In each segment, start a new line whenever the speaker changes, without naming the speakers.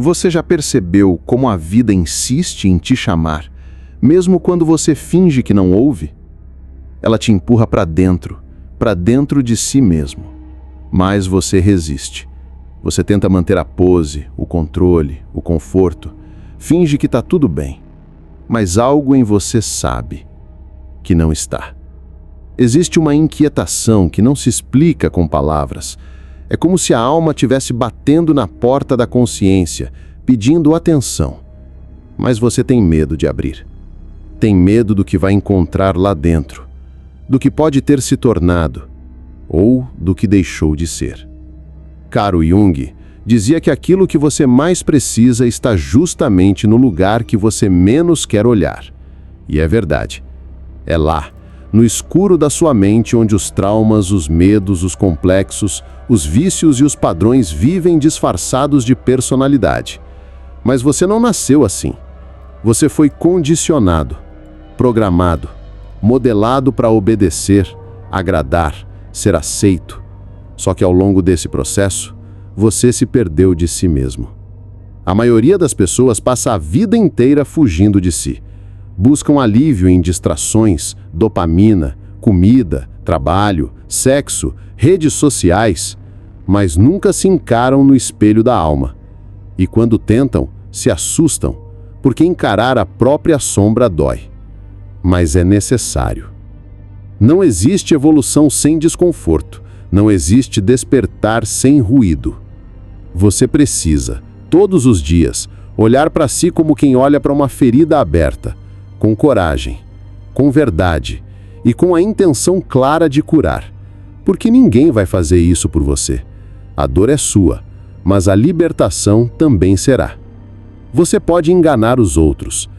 Você já percebeu como a vida insiste em te chamar, mesmo quando você finge que não ouve? Ela te empurra para dentro de si mesmo. Mas você resiste. Você tenta manter a pose, o controle, o conforto. Finge que está tudo bem. Mas algo em você sabe que não está. Existe uma inquietação que não se explica com palavras. É como se a alma estivesse batendo na porta da consciência, pedindo atenção. Mas você tem medo de abrir. Tem medo do que vai encontrar lá dentro, do que pode ter se tornado, ou do que deixou de ser. Carl Jung dizia que aquilo que você mais precisa está justamente no lugar que você menos quer olhar. E é verdade. É lá, no escuro da sua mente, onde os traumas, os medos, os complexos, os vícios e os padrões vivem disfarçados de personalidade. Mas você não nasceu assim. Você foi condicionado, programado, modelado para obedecer, agradar, ser aceito. Só que ao longo desse processo, você se perdeu de si mesmo. A maioria das pessoas passa a vida inteira fugindo de si. Buscam alívio em distrações, dopamina, comida, trabalho, sexo, redes sociais, mas nunca se encaram no espelho da alma. E quando tentam, se assustam, porque encarar a própria sombra dói. Mas é necessário. Não existe evolução sem desconforto. Não existe despertar sem ruído. Você precisa, todos os dias, olhar para si como quem olha para uma ferida aberta, com coragem, com verdade e com a intenção clara de curar. Porque ninguém vai fazer isso por você. A dor é sua, mas a libertação também será. Você pode enganar os outros,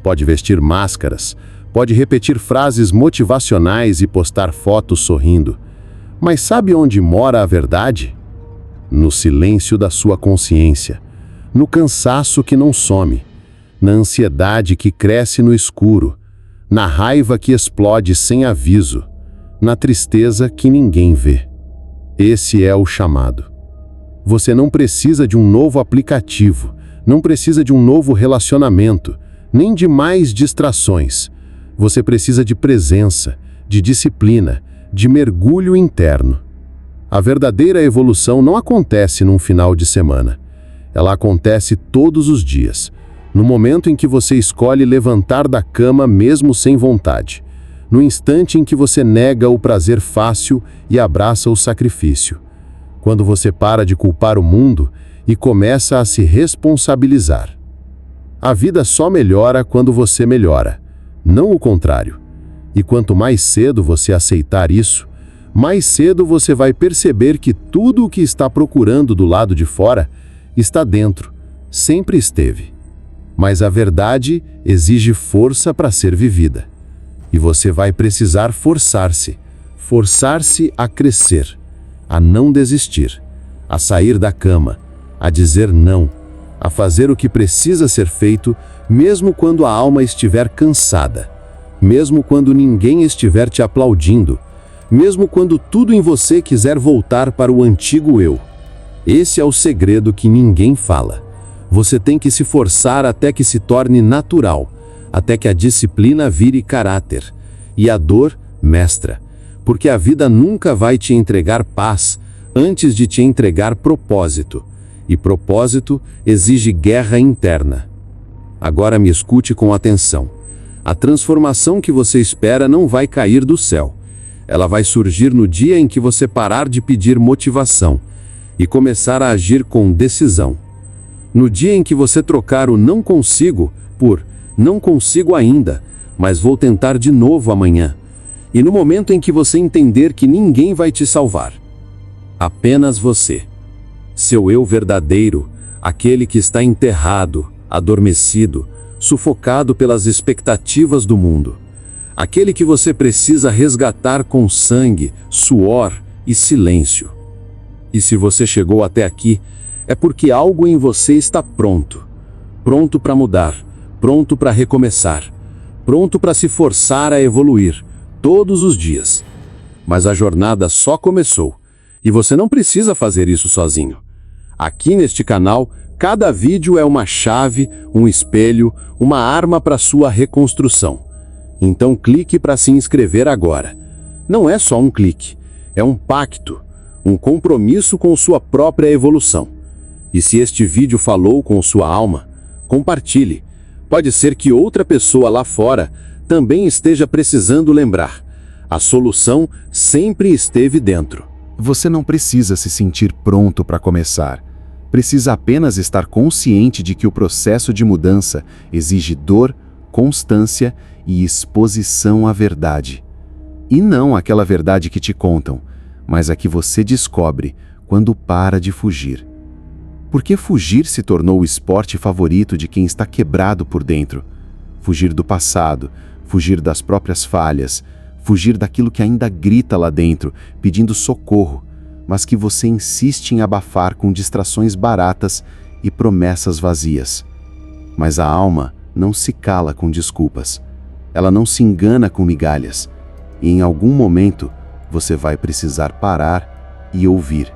pode vestir máscaras, pode repetir frases motivacionais e postar fotos sorrindo. Mas sabe onde mora a verdade? No silêncio da sua consciência, no cansaço que não some, na ansiedade que cresce no escuro, na raiva que explode sem aviso, na tristeza que ninguém vê. Esse é o chamado. Você não precisa de um novo aplicativo, não precisa de um novo relacionamento, nem de mais distrações. Você precisa de presença, de disciplina, de mergulho interno. A verdadeira evolução não acontece num final de semana. Ela acontece todos os dias, no momento em que você escolhe levantar da cama mesmo sem vontade, no instante em que você nega o prazer fácil e abraça o sacrifício, quando você para de culpar o mundo e começa a se responsabilizar. A vida só melhora quando você melhora, não o contrário. E quanto mais cedo você aceitar isso, mais cedo você vai perceber que tudo o que está procurando do lado de fora está dentro, sempre esteve. Mas a verdade exige força para ser vivida. E você vai precisar forçar-se a crescer, a não desistir, a sair da cama, a dizer não, a fazer o que precisa ser feito, mesmo quando a alma estiver cansada, mesmo quando ninguém estiver te aplaudindo, mesmo quando tudo em você quiser voltar para o antigo eu. Esse é o segredo que ninguém fala. Você tem que se forçar até que se torne natural, até que a disciplina vire caráter, e a dor, mestra, porque a vida nunca vai te entregar paz antes de te entregar propósito, e propósito exige guerra interna. Agora me escute com atenção. A transformação que você espera não vai cair do céu. Ela vai surgir no dia em que você parar de pedir motivação e começar a agir com decisão. No dia em que você trocar o não consigo por não consigo ainda, mas vou tentar de novo amanhã. E no momento em que você entender que ninguém vai te salvar. Apenas você. Seu eu verdadeiro, aquele que está enterrado, adormecido, sufocado pelas expectativas do mundo. Aquele que você precisa resgatar com sangue, suor e silêncio. E se você chegou até aqui, é porque algo em você está pronto. Pronto para mudar, pronto para recomeçar, pronto para se forçar a evoluir, todos os dias. Mas a jornada só começou, e você não precisa fazer isso sozinho. Aqui neste canal,
Cada vídeo é uma chave, um espelho, uma arma para sua reconstrução. Então clique para se inscrever agora. Não é só um clique, é um pacto, um compromisso com sua própria evolução. E se este vídeo falou com sua alma, compartilhe. Pode ser que outra pessoa lá fora também esteja precisando lembrar. A solução sempre esteve dentro.
Você não precisa se sentir pronto para começar. Precisa apenas estar consciente de que o processo de mudança exige dor, constância e exposição à verdade. E não aquela verdade que te contam, mas a que você descobre quando para de fugir. Porque fugir se tornou o esporte favorito de quem está quebrado por dentro. Fugir do passado, fugir das próprias falhas, fugir daquilo que ainda grita lá dentro, pedindo socorro, mas que você insiste em abafar com distrações baratas e promessas vazias. Mas a alma não se cala com desculpas. Ela não se engana com migalhas. E em algum momento, você vai precisar parar e ouvir.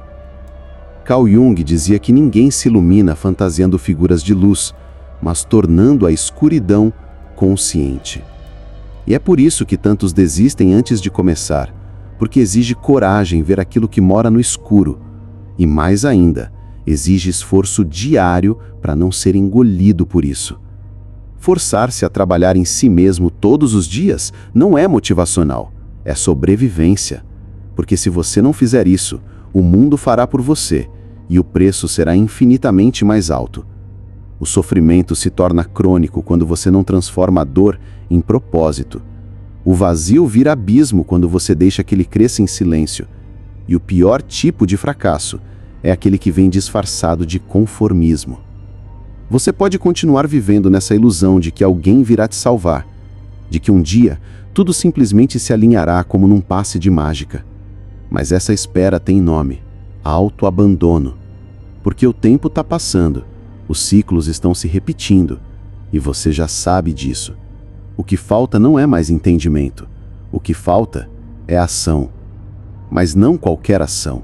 Carl Jung dizia que ninguém se ilumina fantasiando figuras de luz, mas tornando a escuridão consciente. E é por isso que tantos desistem antes de começar, porque exige coragem ver aquilo que mora no escuro. E mais ainda, exige esforço diário para não ser engolido por isso. Forçar-se a trabalhar em si mesmo todos os dias não é motivacional, é sobrevivência. Porque se você não fizer isso, o mundo fará por você, e o preço será infinitamente mais alto. O sofrimento se torna crônico quando você não transforma a dor em propósito. O vazio vira abismo quando você deixa que ele cresça em silêncio. E o pior tipo de fracasso é aquele que vem disfarçado de conformismo. Você pode continuar vivendo nessa ilusão de que alguém virá te salvar, de que um dia tudo simplesmente se alinhará como num passe de mágica. Mas essa espera tem nome: autoabandono. Porque o tempo está passando, os ciclos estão se repetindo, e você já sabe disso. O que falta não é mais entendimento, o que falta é ação. Mas não qualquer ação.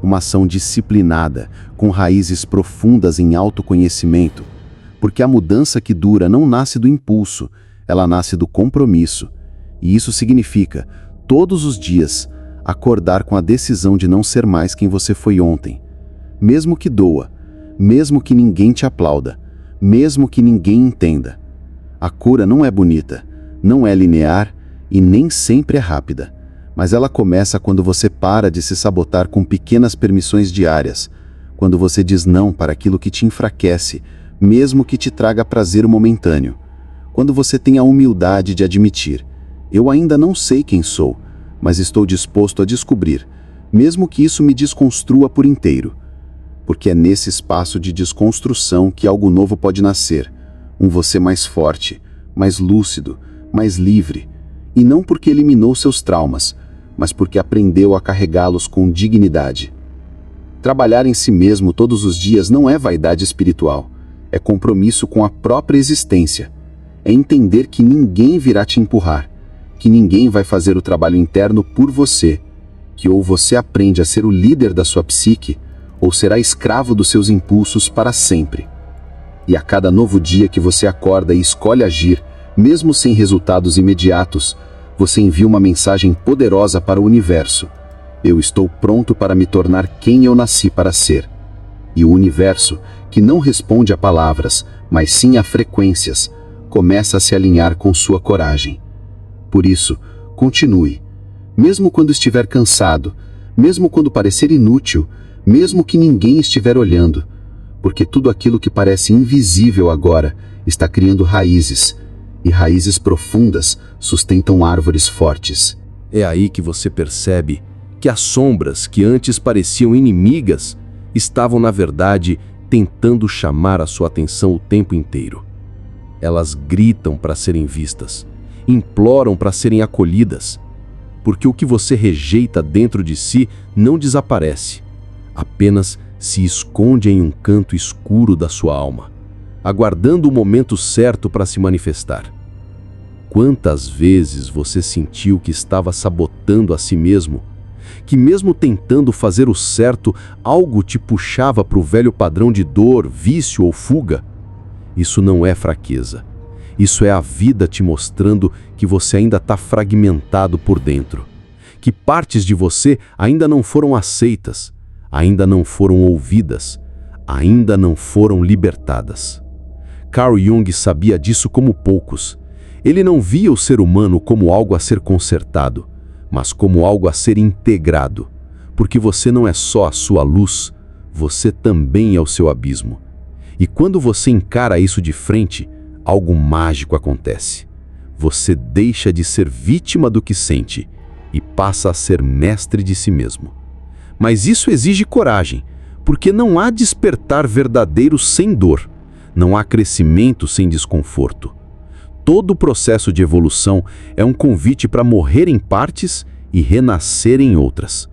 Uma ação disciplinada, com raízes profundas em autoconhecimento, porque a mudança que dura não nasce do impulso, ela nasce do compromisso. E isso significa, todos os dias, acordar com a decisão de não ser mais quem você foi ontem. Mesmo que doa, mesmo que ninguém te aplauda, mesmo que ninguém entenda. A cura não é bonita, não é linear e nem sempre é rápida. Mas ela começa quando você para de se sabotar com pequenas permissões diárias, quando você diz não para aquilo que te enfraquece, mesmo que te traga prazer momentâneo. Quando você tem a humildade de admitir: eu ainda não sei quem sou, mas estou disposto a descobrir, mesmo que isso me desconstrua por inteiro. Porque é nesse espaço de desconstrução que algo novo pode nascer, um você mais forte, mais lúcido, mais livre, e não porque eliminou seus traumas, mas porque aprendeu a carregá-los com dignidade. Trabalhar em si mesmo todos os dias não é vaidade espiritual, é compromisso com a própria existência. É entender que ninguém virá te empurrar, que ninguém vai fazer o trabalho interno por você, que ou você aprende a ser o líder da sua psique, ou será escravo dos seus impulsos para sempre. E a cada novo dia que você acorda e escolhe agir, mesmo sem resultados imediatos, você envia uma mensagem poderosa para o universo: eu estou pronto para me tornar quem eu nasci para ser. E o universo, que não responde a palavras, mas sim a frequências, começa a se alinhar com sua coragem. Por isso, continue. Mesmo quando estiver cansado, mesmo quando parecer inútil, mesmo que ninguém estiver olhando, porque tudo aquilo que parece invisível agora está criando raízes, e raízes profundas sustentam árvores fortes.
É aí que você percebe que as sombras que antes pareciam inimigas estavam, na verdade, tentando chamar a sua atenção o tempo inteiro. Elas gritam para serem vistas, imploram para serem acolhidas, porque o que você rejeita dentro de si não desaparece, apenas se esconde em um canto escuro da sua alma, aguardando o momento certo para se manifestar. Quantas vezes você sentiu que estava sabotando a si mesmo, que mesmo tentando fazer o certo, algo te puxava para o velho padrão de dor, vício ou fuga. Isso não é fraqueza. Isso é a vida te mostrando que você ainda está fragmentado por dentro, que partes de você ainda não foram aceitas, ainda não foram ouvidas, ainda não foram libertadas. Carl Jung sabia disso como poucos. Ele não via o ser humano como algo a ser consertado, mas como algo a ser integrado, porque você não é só a sua luz, você também é o seu abismo. E quando você encara isso de frente, algo mágico acontece. Você deixa de ser vítima do que sente e passa a ser mestre de si mesmo. Mas isso exige coragem, porque não há despertar verdadeiro sem dor, não há crescimento sem desconforto. Todo o processo de evolução é um convite para morrer em partes e renascer em outras.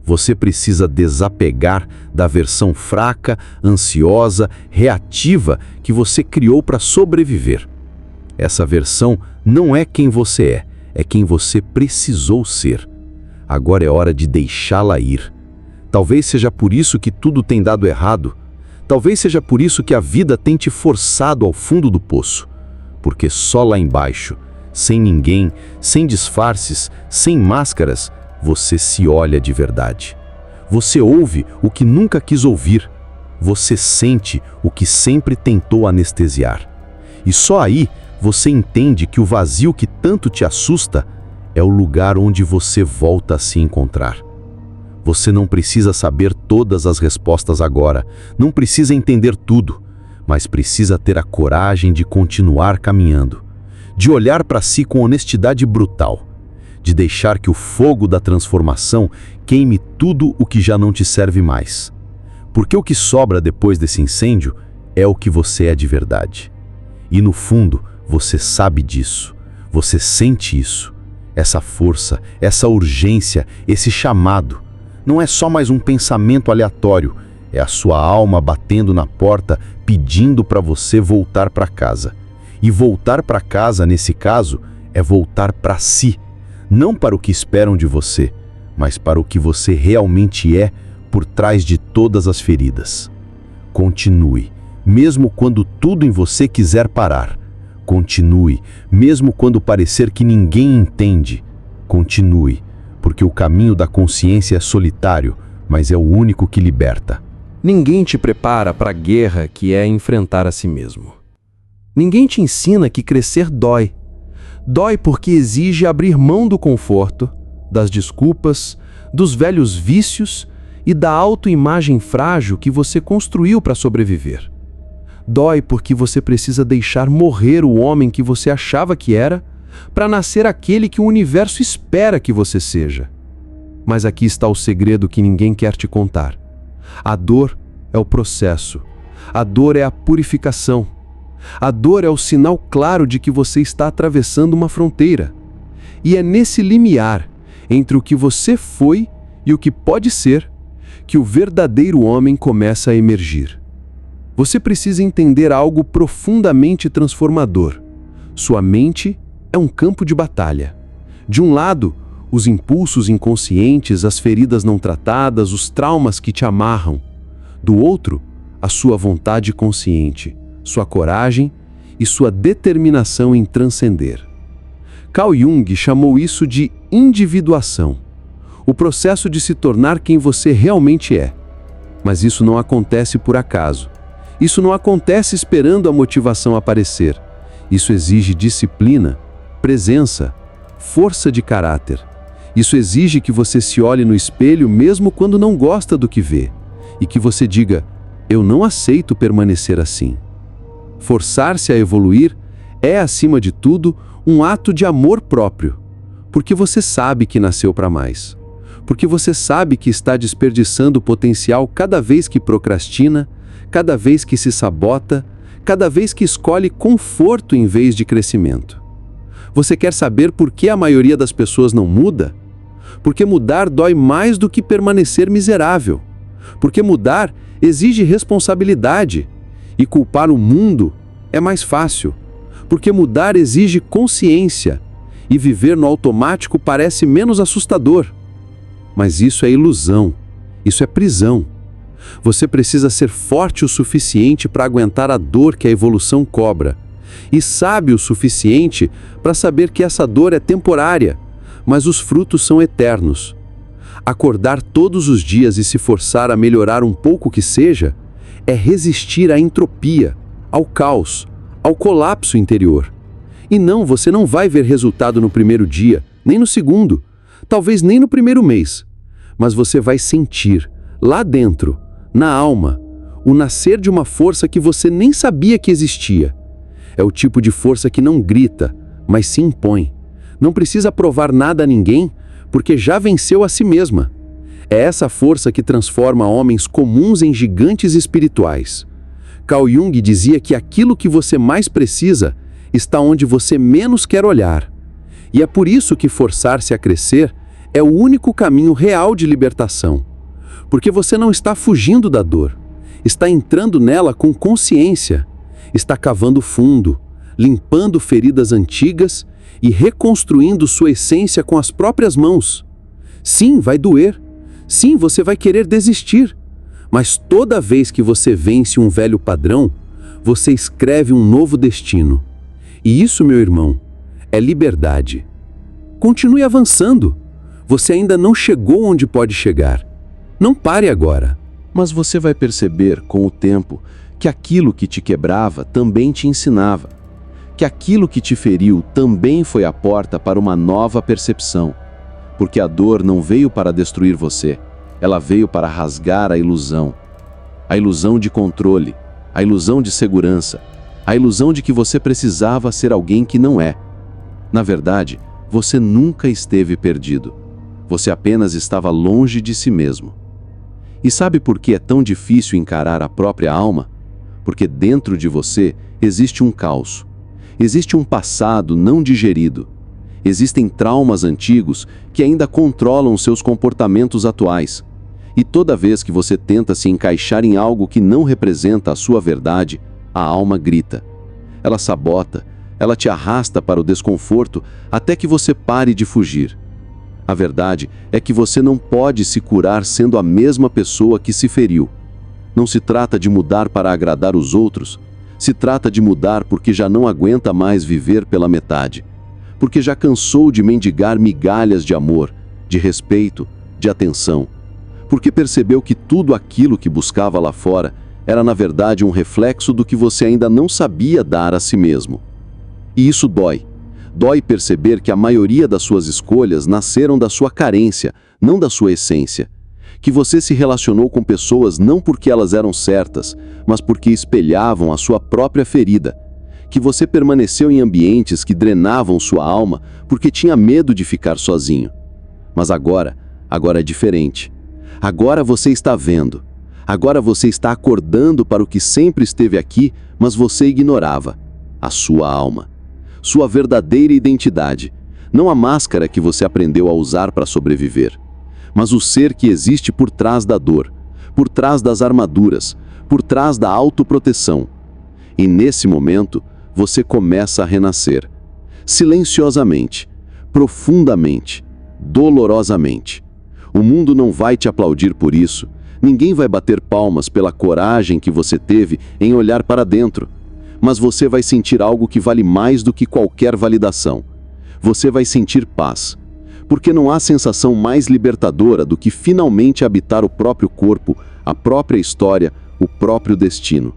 Você precisa desapegar da versão fraca, ansiosa, reativa que você criou para sobreviver. Essa versão não é quem você é quem você precisou ser. Agora é hora de deixá-la ir. Talvez seja por isso que tudo tem dado errado. Talvez seja por isso que a vida tem te forçado ao fundo do poço. Porque só lá embaixo, sem ninguém, sem disfarces, sem máscaras, você se olha de verdade. Você ouve o que nunca quis ouvir. Você sente o que sempre tentou anestesiar. E só aí você entende que o vazio que tanto te assusta é o lugar onde você volta a se encontrar. Você não precisa saber todas as respostas agora, não precisa entender tudo, mas precisa ter a coragem de continuar caminhando, de olhar para si com honestidade brutal, de deixar que o fogo da transformação queime tudo o que já não te serve mais. Porque o que sobra depois desse incêndio é o que você é de verdade. E no fundo, você sabe disso, você sente isso, essa força, essa urgência, esse chamado. Não é só mais um pensamento aleatório, é a sua alma batendo na porta pedindo para você voltar para casa. E voltar para casa, nesse caso, é voltar para si, não para o que esperam de você, mas para o que você realmente é por trás de todas as feridas. Continue, mesmo quando tudo em você quiser parar. Continue, mesmo quando parecer que ninguém entende. Continue, porque o caminho da consciência é solitário, mas é o único que liberta.
Ninguém te prepara para a guerra que é enfrentar a si mesmo. Ninguém te ensina que crescer dói. Dói porque exige abrir mão do conforto, das desculpas, dos velhos vícios e da autoimagem frágil que você construiu para sobreviver. Dói porque você precisa deixar morrer o homem que você achava que era para nascer aquele que o universo espera que você seja. Mas aqui está o segredo que ninguém quer te contar. A dor é o processo. A dor é a purificação. A dor é o sinal claro de que você está atravessando uma fronteira. E é nesse limiar entre o que você foi e o que pode ser que o verdadeiro homem começa a emergir. Você precisa entender algo profundamente transformador. Sua mente é um campo de batalha. De um lado, os impulsos inconscientes, as feridas não tratadas, os traumas que te amarram. Do outro, a sua vontade consciente, sua coragem e sua determinação em transcender. Carl Jung chamou isso de individuação, o processo de se tornar quem você realmente é. Mas isso não acontece por acaso. Isso não acontece esperando a motivação aparecer. Isso exige disciplina, presença, força de caráter. Isso exige que você se olhe no espelho mesmo quando não gosta do que vê, e que você diga, eu não aceito permanecer assim. Forçar-se a evoluir é, acima de tudo, um ato de amor próprio, porque você sabe que nasceu para mais, porque você sabe que está desperdiçando potencial cada vez que procrastina, cada vez que se sabota, cada vez que escolhe conforto em vez de crescimento. Você quer saber por que a maioria das pessoas não muda? Porque mudar dói mais do que permanecer miserável. Porque mudar exige responsabilidade e culpar o mundo é mais fácil. Porque mudar exige consciência e viver no automático parece menos assustador.
Mas isso é ilusão. Isso é prisão. Você precisa ser forte o suficiente para aguentar a dor que a evolução cobra. E sábio o suficiente para saber que essa dor é temporária, mas os frutos são eternos. Acordar todos os dias e se forçar a melhorar um pouco que seja, é resistir à entropia, ao caos, ao colapso interior. E não, você não vai ver resultado no primeiro dia, nem no segundo, talvez nem no primeiro mês. Mas você vai sentir, lá dentro, na alma, o nascer de uma força que você nem sabia que existia. É o tipo de força que não grita, mas se impõe. Não precisa provar nada a ninguém, porque já venceu a si mesma. É essa força que transforma homens comuns em gigantes espirituais. Carl Jung dizia que aquilo que você mais precisa está onde você menos quer olhar. E é por isso que forçar-se a crescer é o único caminho real de libertação. Porque você não está fugindo da dor, está entrando nela com consciência, está cavando fundo, limpando feridas antigas e reconstruindo sua essência com as próprias mãos. Sim, vai doer. Sim, você vai querer desistir. Mas toda vez que você vence um velho padrão, você escreve um novo destino. E isso, meu irmão, é liberdade. Continue avançando. Você ainda não chegou onde pode chegar. Não pare agora.
Mas você vai perceber, com o tempo, que aquilo que te quebrava também te ensinava. Que aquilo que te feriu também foi a porta para uma nova percepção. Porque a dor não veio para destruir você, ela veio para rasgar a ilusão. A ilusão de controle, a ilusão de segurança, a ilusão de que você precisava ser alguém que não é. Na verdade, você nunca esteve perdido. Você apenas estava longe de si mesmo. E sabe por que é tão difícil encarar a própria alma? Porque dentro de você existe um caos. Existe um passado não digerido. Existem traumas antigos que ainda controlam seus comportamentos atuais. E toda vez que você tenta se encaixar em algo que não representa a sua verdade, a alma grita. Ela sabota, ela te arrasta para o desconforto até que você pare de fugir. A verdade é que você não pode se curar sendo a mesma pessoa que se feriu. Não se trata de mudar para agradar os outros, se trata de mudar porque já não aguenta mais viver pela metade. Porque já cansou de mendigar migalhas de amor, de respeito, de atenção. Porque percebeu que tudo aquilo que buscava lá fora era na verdade um reflexo do que você ainda não sabia dar a si mesmo. E isso dói. Dói perceber que a maioria das suas escolhas nasceram da sua carência, não da sua essência. Que você se relacionou com pessoas não porque elas eram certas, mas porque espelhavam a sua própria ferida. Que você permaneceu em ambientes que drenavam sua alma porque tinha medo de ficar sozinho. Mas agora é diferente. Agora você está vendo. Agora você está acordando para o que sempre esteve aqui, mas você ignorava. A sua alma. Sua verdadeira identidade. Não a máscara que você aprendeu a usar para sobreviver, mas o ser que existe por trás da dor, por trás das armaduras, por trás da autoproteção. E nesse momento, você começa a renascer. Silenciosamente, profundamente, dolorosamente. O mundo não vai te aplaudir por isso. Ninguém vai bater palmas pela coragem que você teve em olhar para dentro. Mas você vai sentir algo que vale mais do que qualquer validação. Você vai sentir paz. Porque não há sensação mais libertadora do que finalmente habitar o próprio corpo, a própria história, o próprio destino.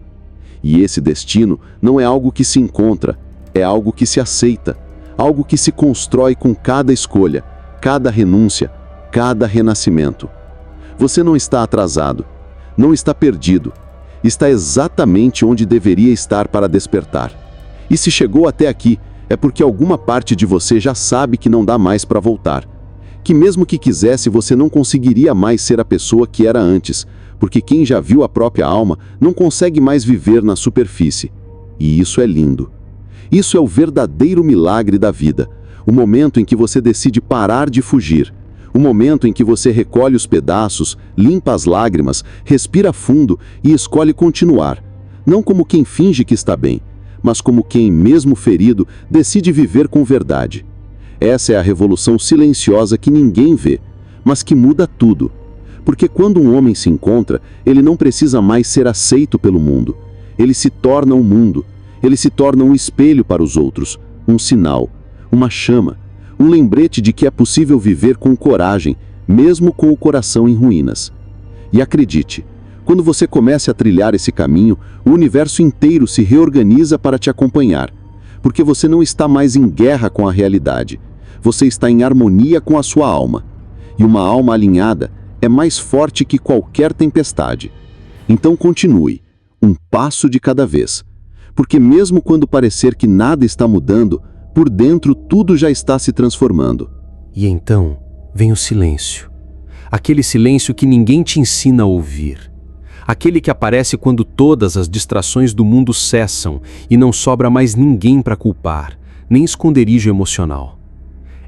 E esse destino não é algo que se encontra, é algo que se aceita, algo que se constrói com cada escolha, cada renúncia, cada renascimento. Você não está atrasado, não está perdido. Está exatamente onde deveria estar para despertar. E se chegou até aqui, é porque alguma parte de você já sabe que não dá mais para voltar. Que mesmo que quisesse, você não conseguiria mais ser a pessoa que era antes, porque quem já viu a própria alma não consegue mais viver na superfície. E isso é lindo. Isso é o verdadeiro milagre da vida, o momento em que você decide parar de fugir. O momento em que você recolhe os pedaços, limpa as lágrimas, respira fundo e escolhe continuar. Não como quem finge que está bem, mas como quem, mesmo ferido, decide viver com verdade. Essa é a revolução silenciosa que ninguém vê,
mas que muda tudo. Porque quando um homem se encontra, ele não precisa mais ser aceito pelo mundo. Ele se torna um mundo. Ele se torna um espelho para os outros, um sinal, uma chama, um lembrete de que é possível viver com coragem, mesmo com o coração em ruínas. E acredite, quando você começa a trilhar esse caminho, o universo inteiro se reorganiza para te acompanhar, porque você não está mais em guerra com a realidade. Você está em harmonia com a sua alma. E uma alma alinhada é mais forte que qualquer tempestade. Então continue, um passo de cada vez. Porque mesmo quando parecer que nada está mudando, por dentro tudo já está se transformando.
E então vem o silêncio. Aquele silêncio que ninguém te ensina a ouvir. Aquele que aparece quando todas as distrações do mundo cessam e não sobra mais ninguém para culpar, nem esconderijo emocional.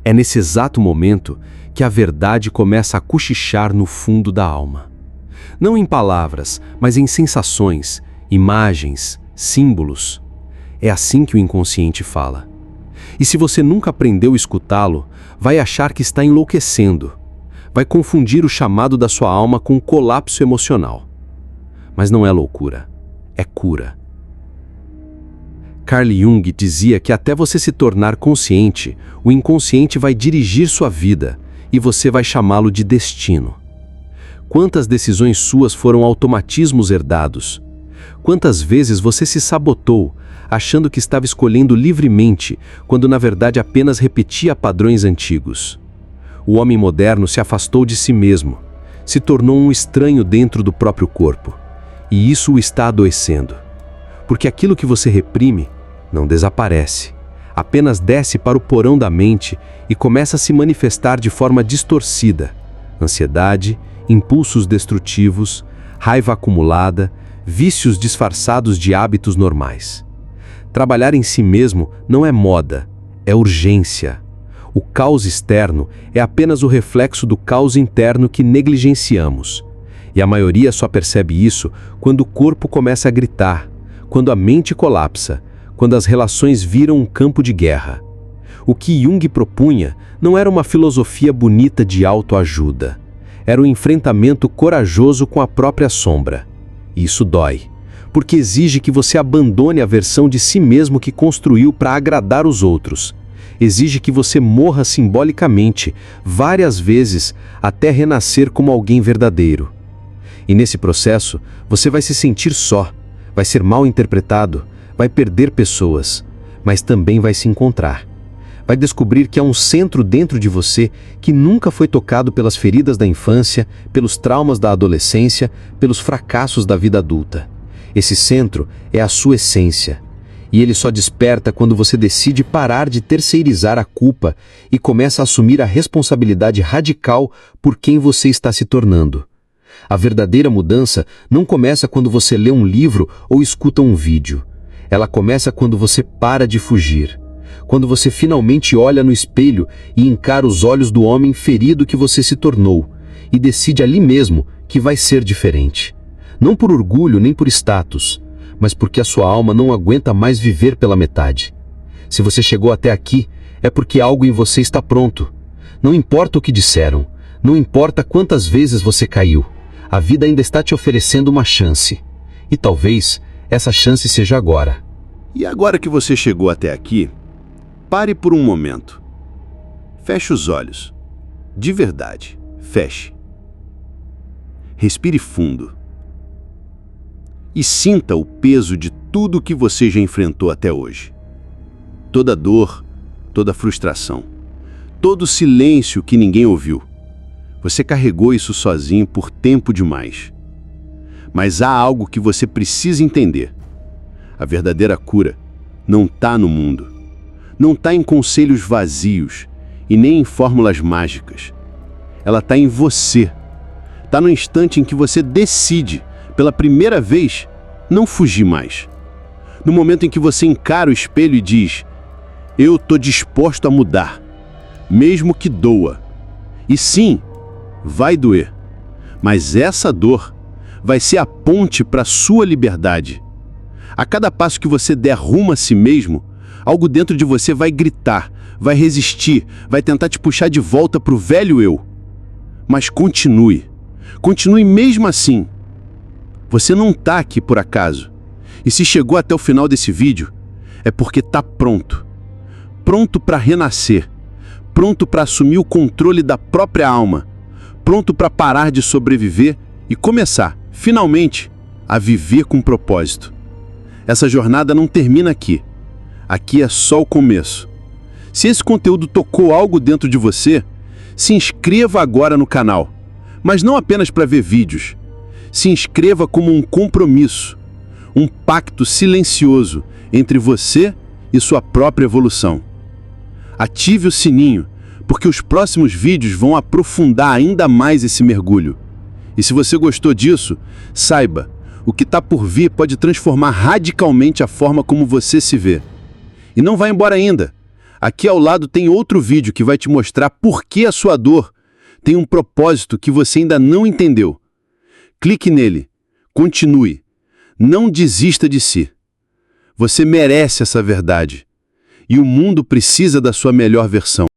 É nesse exato momento que a verdade começa a cochichar no fundo da alma. Não em palavras, mas em sensações, imagens, símbolos. É assim que o inconsciente fala. E se você nunca aprendeu a escutá-lo, vai achar que está enlouquecendo. Vai confundir o chamado da sua alma com um colapso emocional. Mas não é loucura, é cura. Carl Jung dizia que até você se tornar consciente, o inconsciente vai dirigir sua vida e você vai chamá-lo de destino. Quantas decisões suas foram automatismos herdados? Quantas vezes você se sabotou, achando que estava escolhendo livremente, quando na verdade apenas repetia padrões antigos? O homem moderno se afastou de si mesmo, se tornou um estranho dentro do próprio corpo, e isso o está adoecendo. Porque aquilo que você reprime não desaparece, apenas desce para o porão da mente e começa a se manifestar de forma distorcida. Ansiedade, impulsos destrutivos, raiva acumulada, vícios disfarçados de hábitos normais. Trabalhar em si mesmo não é moda, é urgência. O caos externo é apenas o reflexo do caos interno que negligenciamos. E a maioria só percebe isso quando o corpo começa a gritar, quando a mente colapsa, quando as relações viram um campo de guerra. O que Jung propunha não era uma filosofia bonita de autoajuda. Era um enfrentamento corajoso com a própria sombra. E isso dói, porque exige que você abandone a versão de si mesmo que construiu para agradar os outros. Exige que você morra simbolicamente, várias vezes, até renascer como alguém verdadeiro. E nesse processo, você vai se sentir só, vai ser mal interpretado, vai perder pessoas, mas também vai se encontrar. Vai descobrir que há um centro dentro de você que nunca foi tocado pelas feridas da infância, pelos traumas da adolescência, pelos fracassos da vida adulta. Esse centro é a sua essência. E ele só desperta quando você decide parar de terceirizar a culpa e começa a assumir a responsabilidade radical por quem você está se tornando. A verdadeira mudança não começa quando você lê um livro ou escuta um vídeo. Ela começa quando você para de fugir. Quando você finalmente olha no espelho e encara os olhos do homem ferido que você se tornou e decide ali mesmo que vai ser diferente. Não por orgulho nem por status, mas porque a sua alma não aguenta mais viver pela metade. Se você chegou até aqui, é porque algo em você está pronto. Não importa o que disseram, não importa quantas vezes você caiu, a vida ainda está te oferecendo uma chance. E talvez essa chance seja agora.
E agora que você chegou até aqui, pare por um momento. Feche os olhos. De verdade, feche. Respire fundo. E sinta o peso de tudo que você já enfrentou até hoje. Toda dor, toda frustração, todo silêncio que ninguém ouviu. Você carregou isso sozinho por tempo demais. Mas há algo que você precisa entender. A verdadeira cura não está no mundo. Não está em conselhos vazios e nem em fórmulas mágicas. Ela está em você. Está no instante em que você decide, pela primeira vez, não fugir mais. No momento em que você encara o espelho e diz: eu estou disposto a mudar, mesmo que doa. E sim, vai doer. Mas essa dor vai ser a ponte para a sua liberdade. A cada passo que você der rumo a si mesmo, algo dentro de você vai gritar, vai resistir, vai tentar te puxar de volta para o velho eu. Mas continue. Continue mesmo assim. Você não está aqui por acaso. E se chegou até o final desse vídeo, é porque está pronto. Pronto para renascer. Pronto para assumir o controle da própria alma. Pronto para parar de sobreviver e começar, finalmente, a viver com propósito. Essa jornada não termina aqui. Aqui é só o começo. Se esse conteúdo tocou algo dentro de você, se inscreva agora no canal. Mas não apenas para ver vídeos. Se inscreva como um compromisso, um pacto silencioso entre você e sua própria evolução. Ative o sininho, porque os próximos vídeos vão aprofundar ainda mais esse mergulho. E se você gostou disso, saiba, o que está por vir pode transformar radicalmente a forma como você se vê. E não vá embora ainda. Aqui ao lado tem outro vídeo que vai te mostrar por que a sua dor tem um propósito que você ainda não entendeu. Clique nele. Continue. Não desista de si. Você merece essa verdade. E o mundo precisa da sua melhor versão.